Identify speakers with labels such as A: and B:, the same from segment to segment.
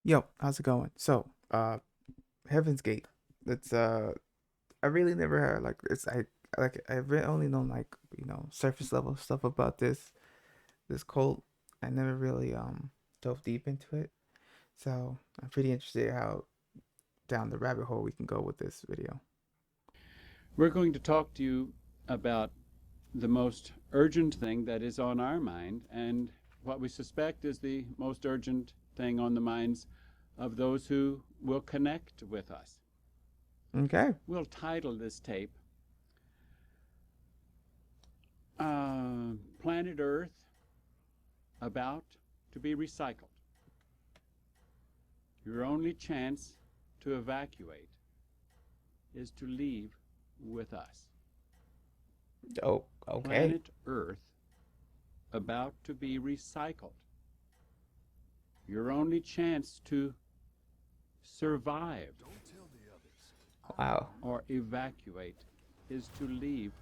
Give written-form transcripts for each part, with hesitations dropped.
A: Yo, how's it going? Heaven's Gate. It's I really never heard like it's I've only known like surface level stuff about this cult. I never really dove deep into it. So I'm pretty interested how down the rabbit hole we can go with this video.
B: We're going to talk to you about the most urgent thing that is on our mind and what we suspect is the most urgent thing on the minds of those who will connect with us.
A: Okay.
B: We'll title this tape Planet Earth About to be Recycled. Your only chance to evacuate is to leave with us.
A: Oh, okay.
B: Planet Earth about to be recycled. Your only chance to survive
A: Wow.
B: or evacuate is to leave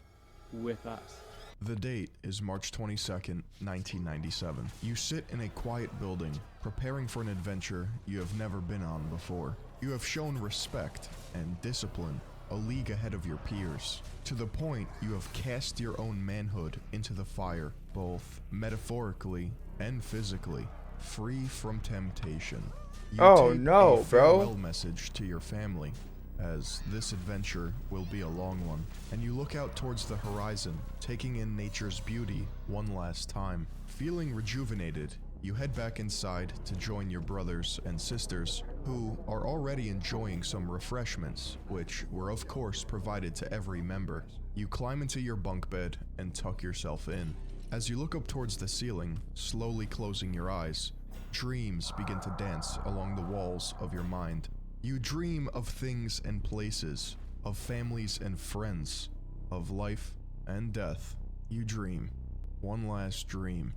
B: with us.
C: The date is March 22nd, 1997. You sit in a quiet building, preparing for an adventure you have never been on before. You have shown respect and discipline a league ahead of your peers, to the point you have cast your own manhood into the fire, both metaphorically and physically, free from temptation. You
A: Oh
C: take
A: no,
C: a
A: bro.
C: farewell message to your family, as this adventure will be a long one, and you look out towards the horizon, taking in nature's beauty one last time. Feeling rejuvenated, you head back inside to join your brothers and sisters, who are already enjoying some refreshments, which were of course provided to every member. You climb into your bunk bed and tuck yourself in. As you look up towards the ceiling, slowly closing your eyes, dreams begin to dance along the walls of your mind. You dream of things and places, of families and friends, of life and death. You dream. One last dream.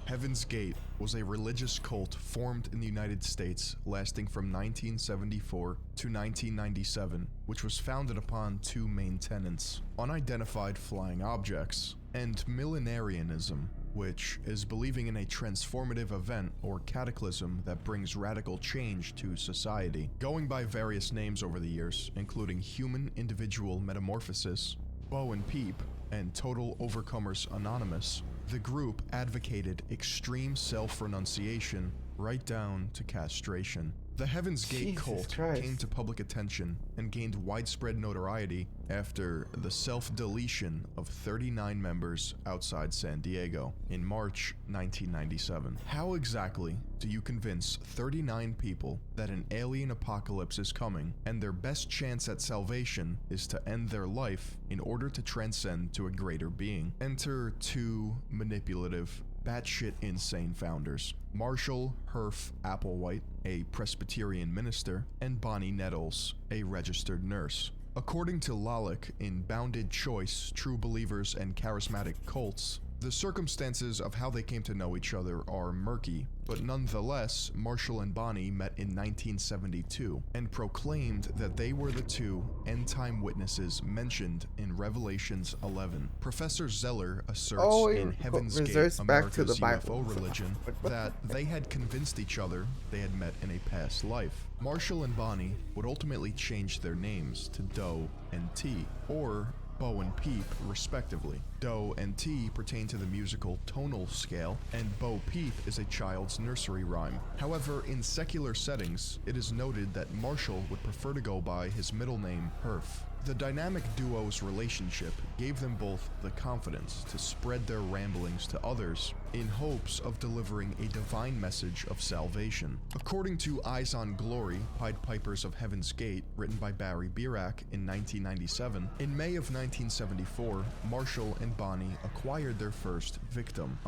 C: Heaven's Gate was a religious cult formed in the United States lasting from 1974 to 1997, which was founded upon two main tenets: unidentified flying objects and millenarianism, which is believing in a transformative event or cataclysm that brings radical change to society. Going by various names over the years, including Human Individual Metamorphosis, Bo and Peep, and Total Overcomers Anonymous, the group advocated extreme self-renunciation right down to castration. The Heaven's Gate
A: Jesus
C: cult
A: Christ.
C: came to public attention and gained widespread notoriety after the self-deletion of 39 members outside San Diego in March 1997. How exactly do you convince 39 people that an alien apocalypse is coming and their best chance at salvation is to end their life in order to transcend to a greater being? Enter two manipulative, batshit insane founders: Marshall Herf Applewhite, a Presbyterian minister, and Bonnie Nettles, a registered nurse. According to Lalick in Bounded Choice, True Believers and Charismatic Cults, the circumstances of how they came to know each other are murky, but nonetheless, Marshall and Bonnie met in 1972 and proclaimed that they were the two end-time witnesses mentioned in Revelations 11. Professor Zeller asserts
A: Oh,
C: in
A: it
C: Heaven's Gate,
A: reserves back to the
C: America's
A: Bible.
C: UFO religion, that they had convinced each other they had met in a past life. Marshall and Bonnie would ultimately change their names to Doe and T, or Bo and Peep, respectively. Doe and T pertain to the musical tonal scale, and Bo Peep is a child's nursery rhyme. However, in secular settings, it is noted that Marshall would prefer to go by his middle name, Herf. The dynamic duo's relationship gave them both the confidence to spread their ramblings to others in hopes of delivering a divine message of salvation. According to Eyes on Glory, Pied Pipers of Heaven's Gate, written by Barry Birack in 1997, in May of 1974, Marshall and Bonnie acquired their first victim,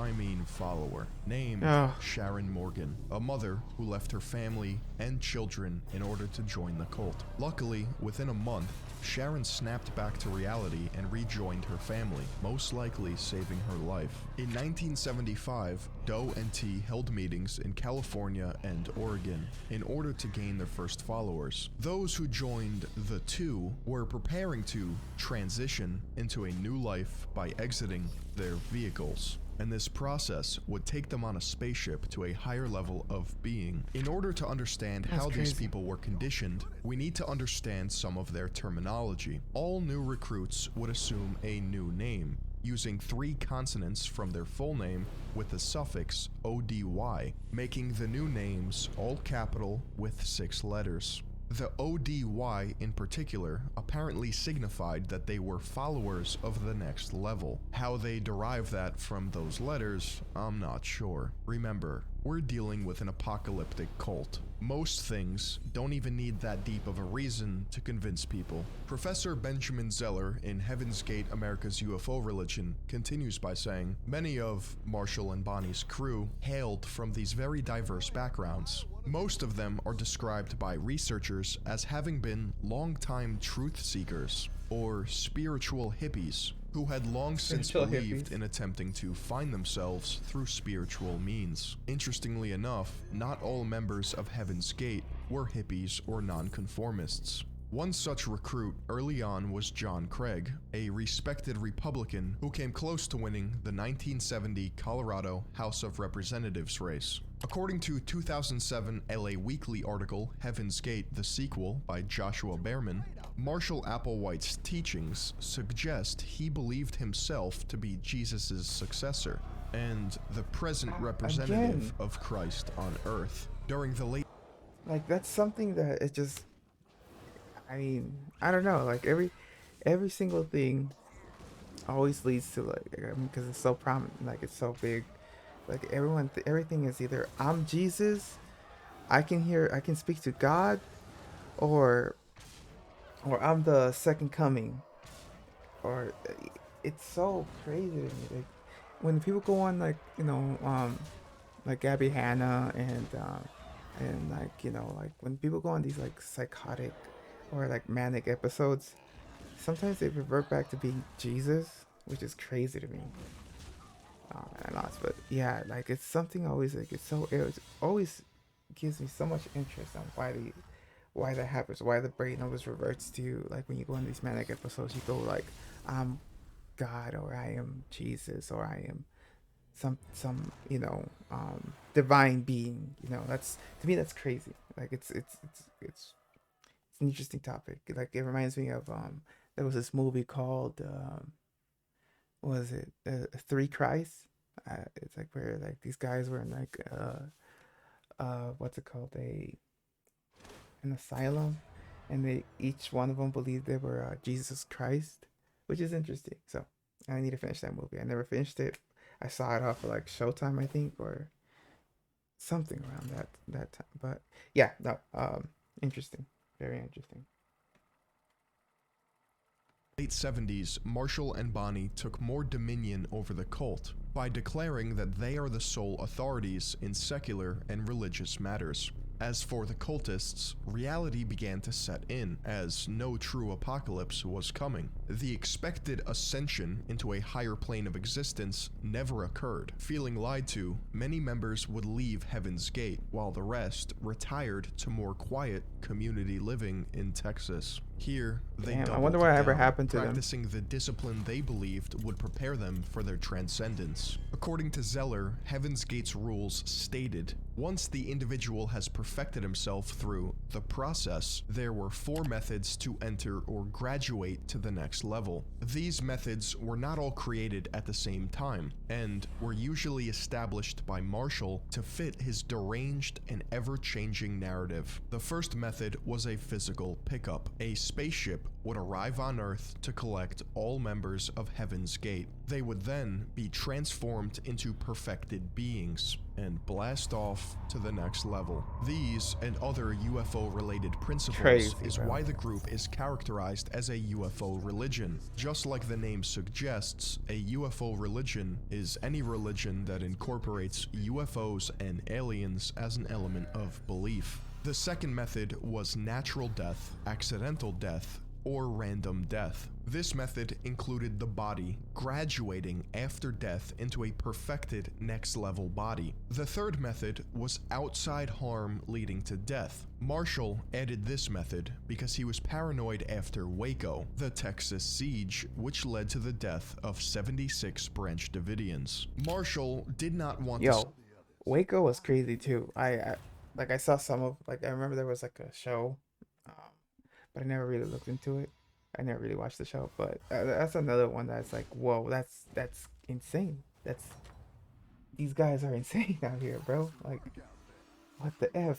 C: follower, named
A: Oh.
C: Sharon Morgan, a mother who left her family and children in order to join the cult. Luckily, within a month, Sharon snapped back to reality and rejoined her family, most likely saving her life. In 1975, Doe and T held meetings in California and Oregon in order to gain their first followers. Those who joined the two were preparing to transition into a new life by exiting their vehicles. and this process would take them on a spaceship to a higher level of being. In order to understand
A: That's
C: how these
A: crazy.
C: people were conditioned, we need to understand some of their terminology. All new recruits would assume a new name, using 3 consonants from their full name with the suffix ODY, making the new names all capital with 6 letters. The ODY in particular apparently signified that they were followers of the next level. How they derive that from those letters, I'm not sure. Remember, we're dealing with an apocalyptic cult. Most things don't even need that deep of a reason to convince people. Professor Benjamin Zeller in Heaven's Gate, America's UFO Religion continues by saying, many of Marshall and Bonnie's crew hailed from these very diverse backgrounds. Most of them are described by researchers as having been longtime truth seekers, or spiritual hippies, who had long since
A: Spiritual
C: believed
A: hippies.
C: in attempting to find themselves through spiritual means. Interestingly enough, not all members of Heaven's Gate were hippies or nonconformists. One such recruit early on was John Craig, a respected Republican who came close to winning the 1970 Colorado House of Representatives race. According to 2007 LA Weekly article Heaven's Gate, the sequel by Joshua Behrman, Marshall Applewhite's teachings suggest he believed himself to be Jesus' successor and the present representative
A: Again.
C: of Christ on earth. During the late
A: Like that's something that it just. I mean, I don't know. Like every single thing always leads to like, I mean, because it's so prominent, like it's so big. Like everything is either I'm Jesus, I can speak to God, or I'm the second coming, or it's so crazy to me. Like when people go on like like Gabby Hanna and like like when people go on these like psychotic or like manic episodes, sometimes they revert back to being Jesus, which is crazy to me. And lost, but yeah, like it's something always like it always gives me so much interest on why that happens, why the brain always reverts to like when you go in these manic episodes, you go like I'm God or I am Jesus or I am some divine being. That's to me that's crazy. Like it's an interesting topic. Like it reminds me of there was this movie called what was it Three Christ. It's like where like these guys were in like what's it called an asylum, and they each one of them believed they were Jesus Christ, which is interesting. So I need to finish that movie. I never finished it. I saw it off of like Showtime, I think, or something around that time. But yeah, no, interesting, very interesting.
C: late 70s, Marshall and Bonnie took more dominion over the cult by declaring that they are the sole authorities in secular and religious matters. As for the cultists, reality began to set in, as no true apocalypse was coming. The expected ascension into a higher plane of existence never occurred. Feeling lied to, many members would leave Heaven's Gate, while the rest retired to more quiet community living in Texas. Here, they
A: Damn, I
C: doubled
A: wonder what ever
C: down,
A: happened to them.
C: practicing the discipline they believed would prepare them for their transcendence. According to Zeller, Heaven's Gate's rules stated, once the individual has perfected himself through the process, there were 4 methods to enter or graduate to the next level. These methods were not all created at the same time, and were usually established by Marshall to fit his deranged and ever-changing narrative. The first method was a physical pickup. A spaceship would arrive on Earth to collect all members of Heaven's Gate. They would then be transformed into perfected beings and blast off to the next level. These and other UFO-related principles
A: Crazy,
C: is
A: bro.
C: why the group is characterized as a UFO religion. Just like the name suggests, a UFO religion is any religion that incorporates UFOs and aliens as an element of belief. The second method was natural death, accidental death, or random death. This method included the body graduating after death into a perfected next level body. The third method was outside harm leading to death. Marshall added this method because he was paranoid after Waco, the Texas siege, which led to the death of 76 Branch Davidians. Marshall did not want to
A: Yo, Waco was crazy too. I saw some of like I remember there was like a show, um, but I never really looked into it. I never really watched the show, but that's another one that's like, whoa, that's insane. That's these guys are insane out here, bro. Like, what the f?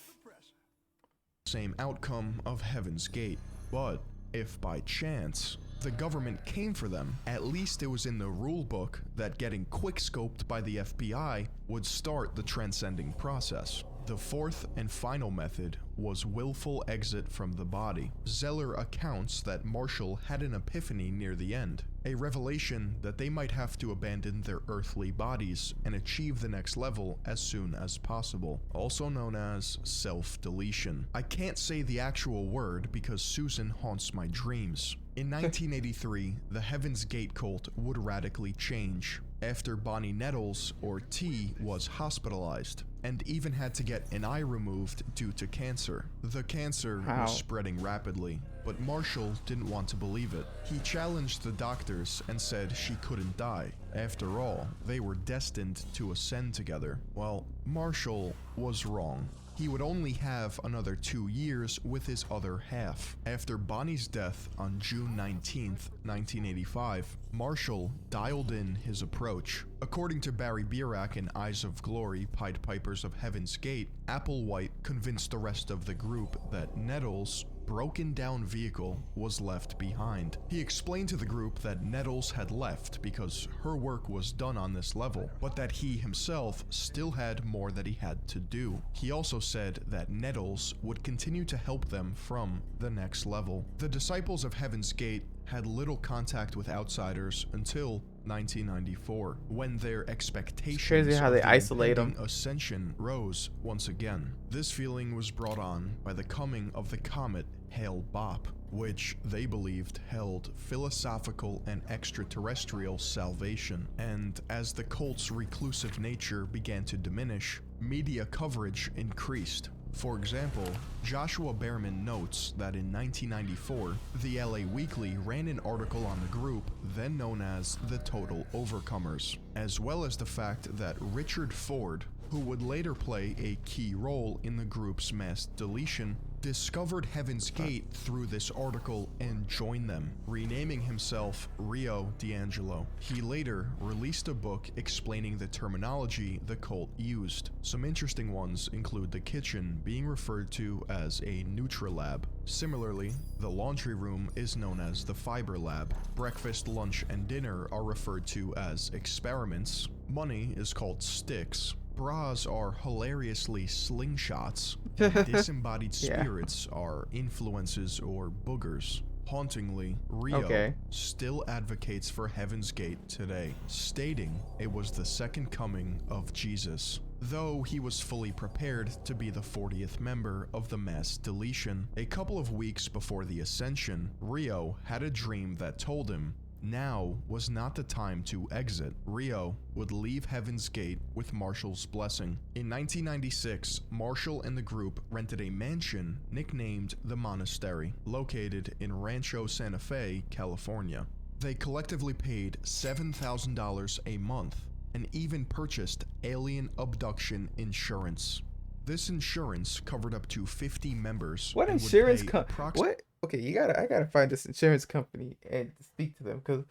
C: same outcome of Heaven's Gate. But if by chance the government came for them, at least it was in the rule book that getting quickscoped by the FBI would start the transcending process. The fourth and final method was willful exit from the body. Zeller accounts that Marshall had an epiphany near the end, a revelation that they might have to abandon their earthly bodies and achieve the next level as soon as possible, also known as self-deletion. I can't say the actual word because Susan haunts my dreams. In 1983, the Heaven's Gate cult would radically change after Bonnie Nettles, or T, was hospitalized and even had to get an eye removed due to cancer. The cancer was spreading rapidly, but Marshall didn't want to believe it. He challenged the doctors and said she couldn't die. After all, they were destined to ascend together. Well, Marshall was wrong. He would only have another 2 years with his other half. After Bonnie's death on June 19th, 1985, Marshall dialed in his approach. According to Barry Birack in Eyes of Glory, Pied Pipers of Heaven's Gate, Applewhite convinced the rest of the group that Nettles' broken down vehicle was left behind. He explained to the group that Nettles had left because her work was done on this level, but that he himself still had more that he had to do. He also said that Nettles would continue to help them from the next level. The disciples of Heaven's Gate had little contact with outsiders until 1994, when their expectations
A: Crazy how
C: of
A: they
C: the
A: isolate
C: impending
A: 'em.
C: ascension rose once again. This feeling was brought on by the coming of the comet Hale-Bopp, which they believed held philosophical and extraterrestrial salvation. And as the cult's reclusive nature began to diminish, media coverage increased. For example, Joshua Behrman notes that in 1994, the LA Weekly ran an article on the group, then known as the Total Overcomers, as well as the fact that Richard Ford, who would later play a key role in the group's mass deletion, discovered Heaven's Gate through this article and joined them, renaming himself Rio D'Angelo. He later released a book explaining the terminology the cult used. Some interesting ones include the kitchen being referred to as a Nutrilab. Similarly, the laundry room is known as the Fiber Lab. Breakfast, lunch, and dinner are referred to as experiments. Money is called sticks. Bras are hilariously slingshots. Disembodied spirits are influences or boogers. Hauntingly, Rio still advocates for Heaven's Gate today, stating it was the second coming of Jesus. Though he was fully prepared to be the 40th member of the mass deletion, a couple of weeks before the ascension, Rio had a dream that told him now was not the time to exit. Rio would leave Heaven's Gate with Marshall's blessing. In 1996, Marshall and the group rented a mansion nicknamed the Monastery, located in Rancho Santa Fe, California. They collectively paid $7,000 a month and even purchased alien abduction insurance. This insurance covered up to 50 members.
A: What
C: and would
A: insurance
C: pay
A: What? Okay, I gotta find this insurance company and speak to them because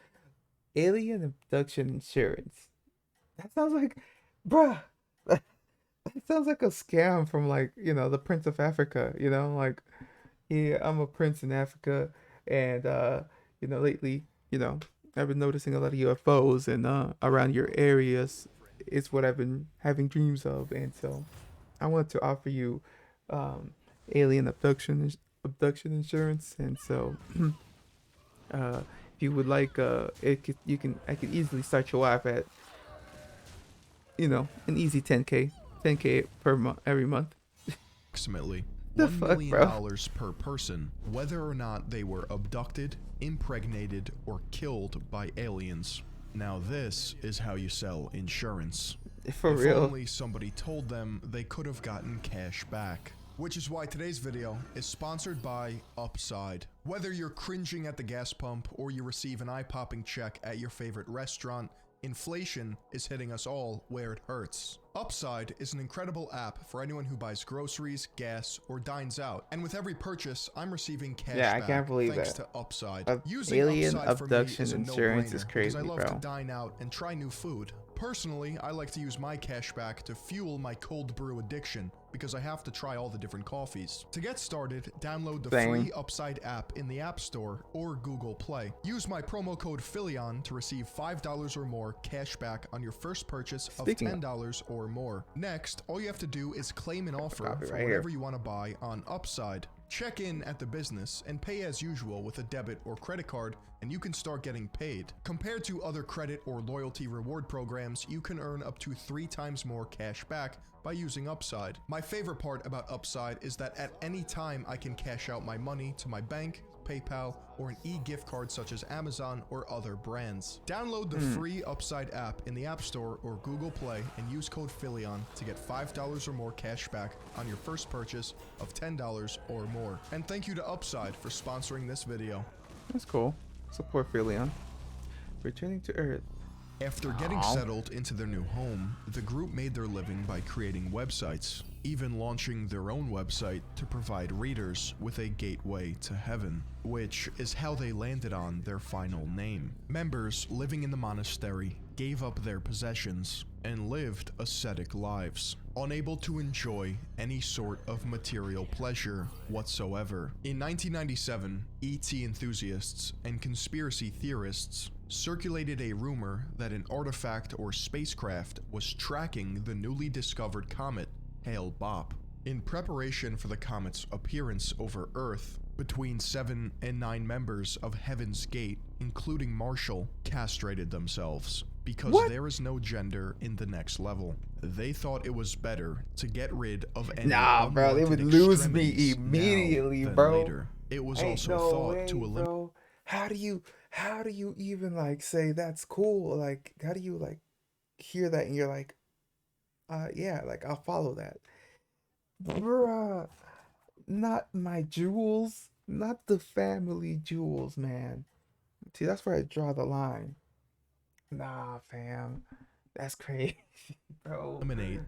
A: alien abduction insurance. That sounds like, bruh. That sounds like a scam from like the Prince of Africa. Like, yeah, I'm a prince in Africa, and lately, I've been noticing a lot of UFOs and around your areas. It's what I've been having dreams of, and so I want to offer you alien abduction insurance, and so if you would like, I could easily start you off at an easy 10K per month every month.
C: approximately
A: The
C: $1
A: fuck,
C: million
A: bro?
C: per person, whether or not they were abducted, impregnated, or killed by aliens. Now this is how you sell insurance.
A: For
C: If
A: real.
C: only somebody told them they could have gotten cash back. Which is why today's video is sponsored by Upside. Whether you're cringing at the gas pump or you receive an eye-popping check at your favorite restaurant, inflation is hitting us all where it hurts. Upside is an incredible app for anyone who buys groceries, gas, or dines out. And with every purchase, I'm receiving cash
A: Yeah, I
C: back
A: can't believe
C: thanks
A: that.
C: to Upside. Using
A: Alien
C: Upside for me
A: abduction
C: is a
A: insurance
C: no-brainer
A: is
C: because I
A: crazy,
C: love to
A: bro.
C: dine out and try new food. Personally, I like to use my cash back to fuel my cold brew addiction because I have to try all the different coffees. To get started, download the
A: Same.
C: free Upside app in the App Store or Google Play. Use my promo code philion to receive $5 or more cash back on your first purchase of
A: Speaking of-
C: $10 or more. Next, all you have to do is claim an offer
A: Copy
C: for
A: right
C: whatever
A: here.
C: you want to buy on Upside. Check in at the business and pay as usual with a debit or credit card, and you can start getting paid. Compared to other credit or loyalty reward programs, you can earn up to 3 times more cash back by using Upside. My favorite part about Upside is that at any time I can cash out my money to my bank, PayPal, or an e-gift card such as Amazon or other brands. Download the free Upside app in the App Store or Google Play and use code philion to get $5 or more cash back on your first purchase of $10 or more. And thank you to Upside for sponsoring this video.
A: That's cool. Support Philion. Returning to Earth.
C: After getting
A: Aw.
C: settled into their new home, the group made their living by creating websites, even launching their own website to provide readers with a gateway to heaven, which is how they landed on their final name. Members living in the monastery gave up their possessions and lived ascetic lives, unable to enjoy any sort of material pleasure whatsoever. In 1997, ET enthusiasts and conspiracy theorists circulated a rumor that an artifact or spacecraft was tracking the newly discovered comet Hale-Bopp. In preparation for the comet's appearance over Earth, between 7 and 9 members of Heaven's Gate, including Marshall, castrated themselves because
A: What?
C: there is no gender in the next level. They thought it was better to get rid of any
A: Nah, bro, they
C: unwanted
A: would lose me
C: extremities now
A: immediately,
C: than
A: bro.
C: later. It was
A: Ain't
C: also
A: no
C: thought
A: way,
C: to eliminate
A: bro. How do you even like say that's cool? Like, how do you like hear that and you're like, yeah, like I'll follow that. Bruh, not my jewels, not the family jewels, man. See, that's where I draw the line. Nah, fam, that's crazy, bro.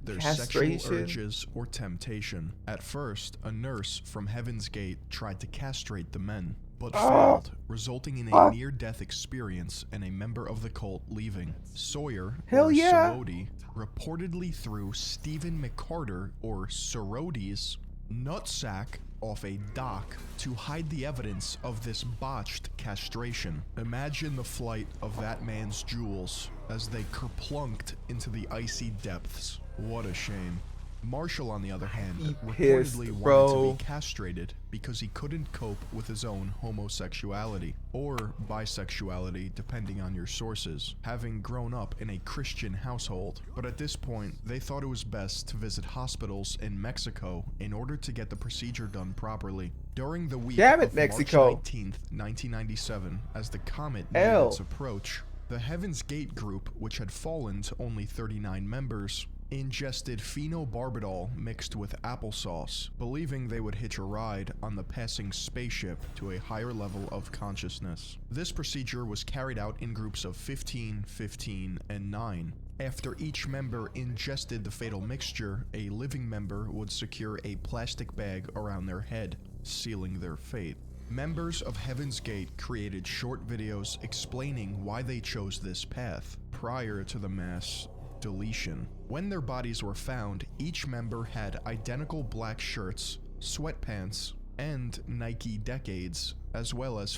C: their
A: Castration.
C: sexual urges or temptation. At first, a nurse from Heaven's Gate tried to castrate the men, but failed, resulting in a near-death experience and a member of the cult leaving. Sawyer,
A: Hell
C: or
A: yeah.
C: Soroti, reportedly threw Stephen McCarter, or Soroti's, nutsack off a dock to hide the evidence of this botched castration. Imagine the flight of that man's jewels as they kerplunked into the icy depths. What a shame. Marshall, on the other hand,
A: Be
C: reportedly
A: pissed,
C: wanted
A: bro.
C: to be castrated because he couldn't cope with his own homosexuality, or bisexuality depending on your sources, having grown up in a Christian household. But at this point, they thought it was best to visit hospitals in Mexico in order to get the procedure done properly. During the week
A: Damn it,
C: of
A: Mexico.
C: March 19th, 1997, as the comet
A: L.
C: neared its approach, the Heaven's Gate group, which had fallen to only 39 members, ingested phenobarbital mixed with applesauce, believing they would hitch a ride on the passing spaceship to a higher level of consciousness. This procedure was carried out in groups of 15, 15, and 9. After each member ingested the fatal mixture, a living member would secure a plastic bag around their head, sealing their fate. Members of Heaven's Gate created short videos explaining why they chose this path prior to the mass deletion. When their bodies were found, each member had identical black shirts, sweatpants, and Nike Decades, as well as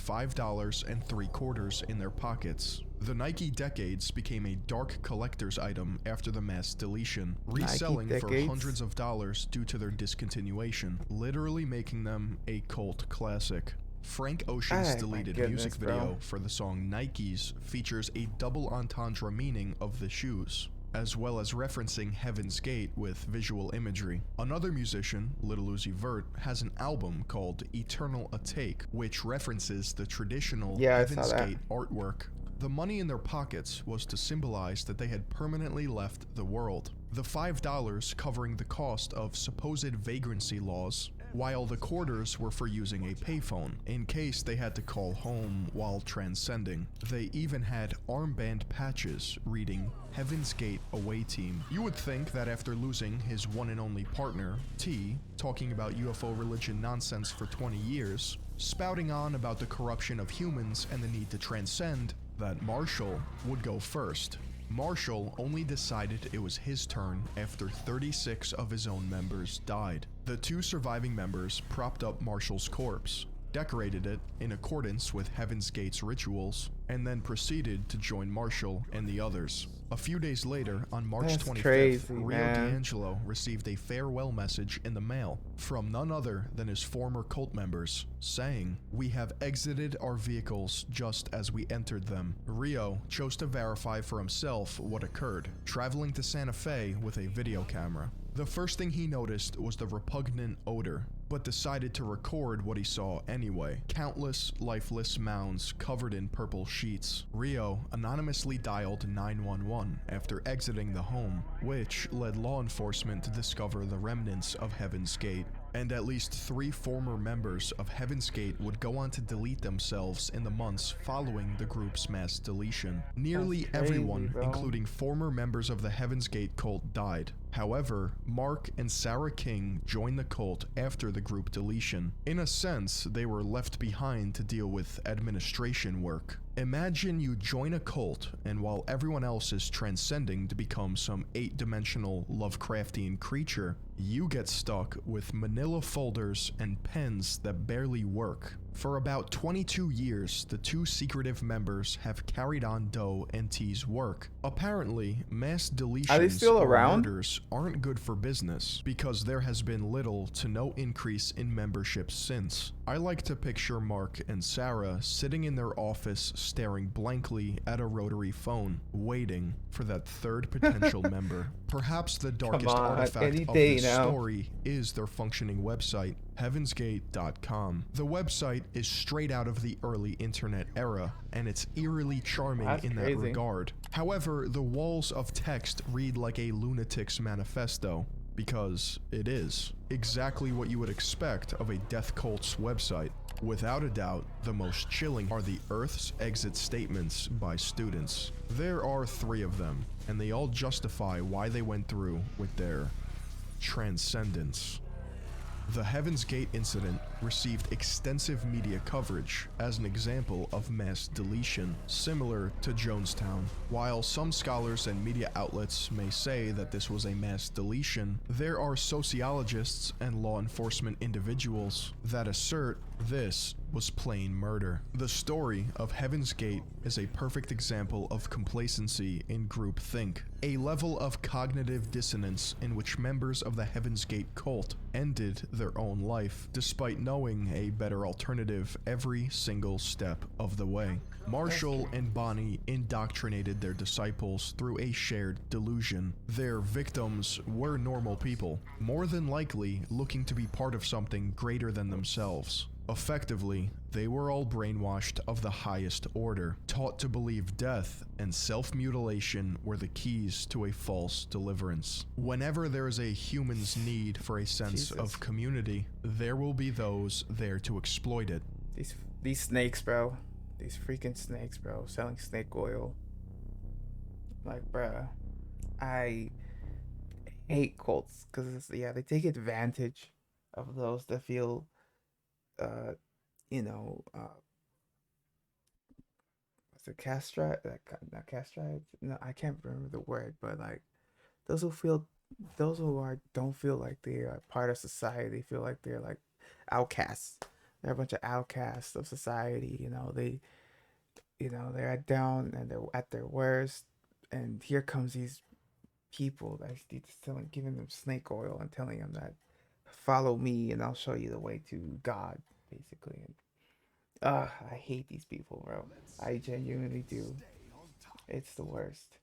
C: $5.75 in their pockets. The Nike Decades became a dark collector's item after the mass deletion, reselling for
A: Decades?
C: hundreds of dollars due to their discontinuation, literally making them a cult classic. Frank Ocean's
A: Oh my
C: deleted
A: goodness,
C: music
A: bro.
C: video for the song Nikes features a double entendre meaning of the shoes. as well as referencing Heaven's Gate with visual imagery. Another musician, Little Uzi Vert, has an album called Eternal Atake, which references the traditional
A: Yeah, I saw
C: Heaven's
A: that.
C: Gate artwork. The money in their pockets was to symbolize that they had permanently left the world. The $5 covering the cost of supposed vagrancy laws, while the quarters were for using a payphone, in case they had to call home while transcending. They even had armband patches reading Heaven's Gate Away Team. You would think that after losing his one and only partner, T, talking about UFO religion nonsense for 20 years, spouting on about the corruption of humans and the need to transcend, that Marshall would go first. Marshall only decided it was his turn after 36 of his own members died. The two surviving members propped up Marshall's corpse, decorated it in accordance with Heaven's Gate's rituals, and then proceeded to join Marshall and the others. A few days later, on March
A: That's
C: 25th,
A: crazy,
C: Rio
A: man.
C: D'Angelo received a farewell message in the mail from none other than his former cult members, saying, "We have exited our vehicles just as we entered them." Rio chose to verify for himself what occurred, traveling to Santa Fe with a video camera. The first thing he noticed was the repugnant odor, but decided to record what he saw anyway. Countless lifeless mounds covered in purple sheets. Rio anonymously dialed 911 after exiting the home, which led law enforcement to discover the remnants of Heaven's Gate. And at least 3 former members of Heaven's Gate would go on to delete themselves in the months following the group's mass deletion. Nearly
A: That's crazy,
C: everyone,
A: bro.
C: including former members of the Heaven's Gate cult, died. However, Mark and Sarah King joined the cult after the group deletion. In a sense, they were left behind to deal with administration work. Imagine you join a cult, and while everyone else is transcending to become some 8-dimensional Lovecraftian creature, you get stuck with manila folders and pens that barely work. For about 22 years, the two secretive members have carried on Doe and T's work. Apparently, mass
A: Are they
C: deletions
A: still
C: or
A: around?
C: murders aren't good for business, because there has been little to no increase in membership since. I like to picture Mark and Sarah sitting in their office staring blankly at a rotary phone, waiting for that third potential member. Perhaps the darkest
A: on,
C: artifact
A: any
C: of
A: day
C: this
A: now.
C: story is their functioning website, heavensgate.com. The website is straight out of the early internet era, and it's eerily charming
A: That's
C: in that
A: crazy.
C: regard. However, the walls of text read like a lunatic's manifesto, because it is exactly what you would expect of a death cult's website. Without a doubt, the most chilling are the Earth's exit statements by students. There are 3 of them, and they all justify why they went through with their transcendence. The Heaven's Gate incident received extensive media coverage as an example of mass deletion, similar to Jonestown. While some scholars and media outlets may say that this was a mass deletion, there are sociologists and law enforcement individuals that assert this was plain murder. The story of Heaven's Gate is a perfect example of complacency in groupthink, a level of cognitive dissonance in which members of the Heaven's Gate cult ended their own life, despite knowing a better alternative every single step of the way. Marshall and Bonnie indoctrinated their disciples through a shared delusion. Their victims were normal people, more than likely looking to be part of something greater than themselves. Effectively, they were all brainwashed of the highest order, taught to believe death and self-mutilation were the keys to a false deliverance. Whenever there is a human's need for a sense
A: Jesus.
C: of community, there will be those there to exploit it.
A: These snakes, bro. These freaking snakes, bro. Selling snake oil. Like, bruh. I hate cults because they take advantage of those that feel, uh, you know, what's it, castrate? Not castrate. No, I can't remember the word, but like those who feel, those who are don't feel like they are part of society, feel like they're like outcasts. They're a bunch of outcasts of society. They're at down and they're at their worst, and here comes these people that he's telling, giving them snake oil and telling them that follow me and I'll show you the way to God, basically. And I hate these people, bro. I genuinely do. It's the worst.